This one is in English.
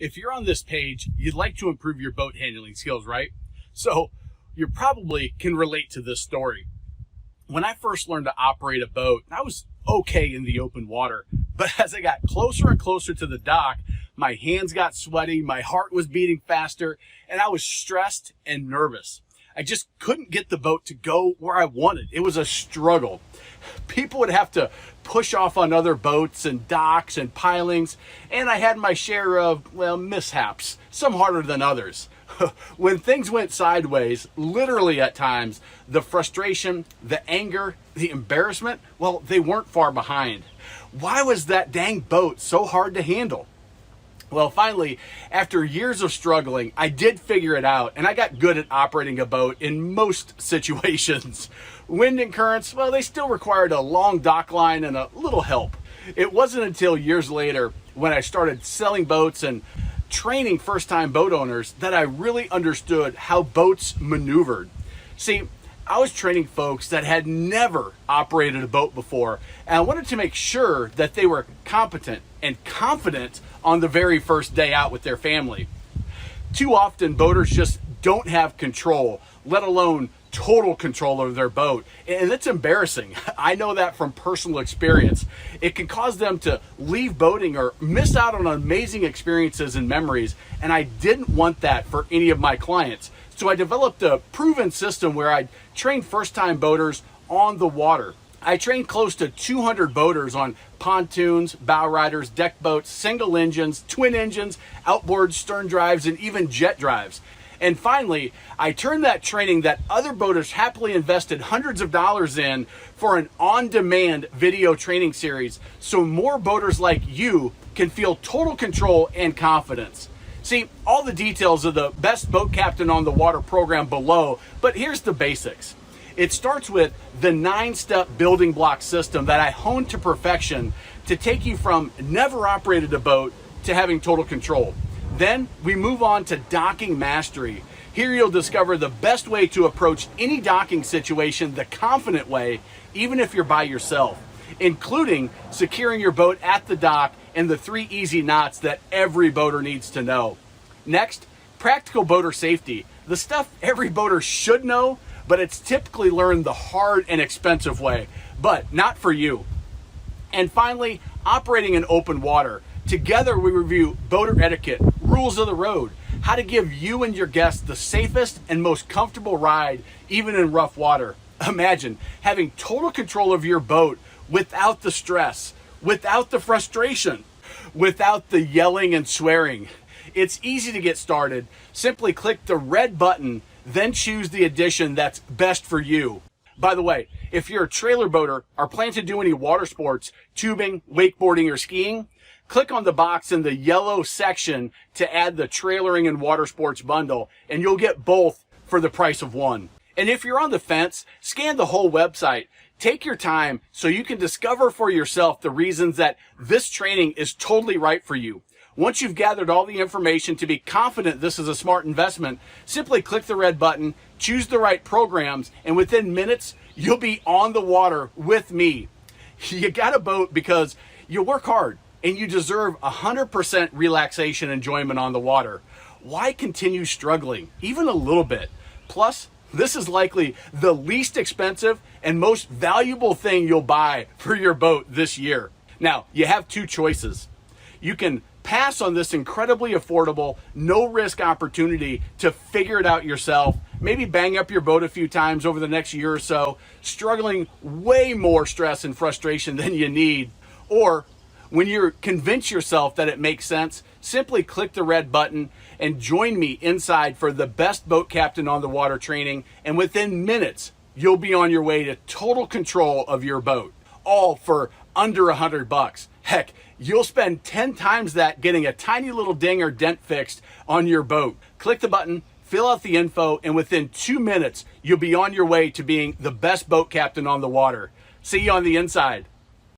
If you're on this page, you'd like to improve your boat handling skills, right? So you probably can relate to this story. When I first learned to operate a boat, I was okay in the open water, but as I got closer and closer to the dock, my hands got sweaty, my heart was beating faster, and I was stressed and nervous. I just couldn't get the boat to go where I wanted. It was a struggle. People would have to push off on other boats and docks and pilings, and I had my share of, well, mishaps, some harder than others. When things went sideways, literally at times, the frustration, the anger, the embarrassment, well, they weren't far behind. Why was that dang boat so hard to handle? Well, finally, after years of struggling, I did figure it out, and I got good at operating a boat in most situations. Wind and currents, well, they still required a long dock line and a little help. It wasn't until years later when I started selling boats and training first-time boat owners that I really understood how boats maneuvered. See, I was training folks that had never operated a boat before, and I wanted to make sure that they were competent and confident on the very first day out with their family. Too often, boaters just don't have control, let alone total control over their boat, and it's embarrassing. I know that from personal experience. It can cause them to leave boating or miss out on amazing experiences and memories, and I didn't want that for any of my clients. So I developed a proven system where I trained first-time boaters on the water. I trained close to 200 boaters on pontoons, bow riders, deck boats, single engines, twin engines, outboards, stern drives, and even jet drives. And finally, I turned that training that other boaters happily invested hundreds of dollars in for an on-demand video training series so more boaters like you can feel total control and confidence. See, all the details of the Best Boat Captain on the Water program below, but here's the basics. It starts with the 9-step building block system that I honed to perfection to take you from never operated a boat to having total control. Then we move on to docking mastery. Here you'll discover the best way to approach any docking situation the confident way, even if you're by yourself, including securing your boat at the dock and the 3 easy knots that every boater needs to know. Next, practical boater safety, the stuff every boater should know, but it's typically learned the hard and expensive way, but not for you. And finally, operating in open water. Together we review boater etiquette, rules of the road, how to give you and your guests the safest and most comfortable ride, even in rough water. Imagine having total control of your boat without the stress, without the frustration, without the yelling and swearing. It's easy to get started. Simply click the red button, then choose the edition that's best for you. By the way, if you're a trailer boater or plan to do any water sports, tubing, wakeboarding, or skiing, click on the box in the yellow section to add the trailering and water sports bundle, and you'll get both for the price of one. And if you're on the fence, scan the whole website. Take your time so you can discover for yourself the reasons that this training is totally right for you. Once you've gathered all the information to be confident this is a smart investment, simply click the red button, choose the right programs, and within minutes, you'll be on the water with me. You got a boat because you work hard and you deserve 100% relaxation and enjoyment on the water. Why continue struggling, even a little bit? Plus, this is likely the least expensive and most valuable thing you'll buy for your boat this year. Now, you have 2 choices. You can pass on this incredibly affordable, no-risk opportunity to figure it out yourself, maybe bang up your boat a few times over the next year or so, struggling way more stress and frustration than you need. Or when you're convinced yourself that it makes sense, simply click the red button and join me inside for the Best Boat Captain on the Water training, and within minutes, you'll be on your way to total control of your boat, all for under $100. Heck, you'll spend 10 times that getting a tiny little ding or dent fixed on your boat. Click the button, fill out the info, and within 2 minutes, you'll be on your way to being the best boat captain on the water. See you on the inside.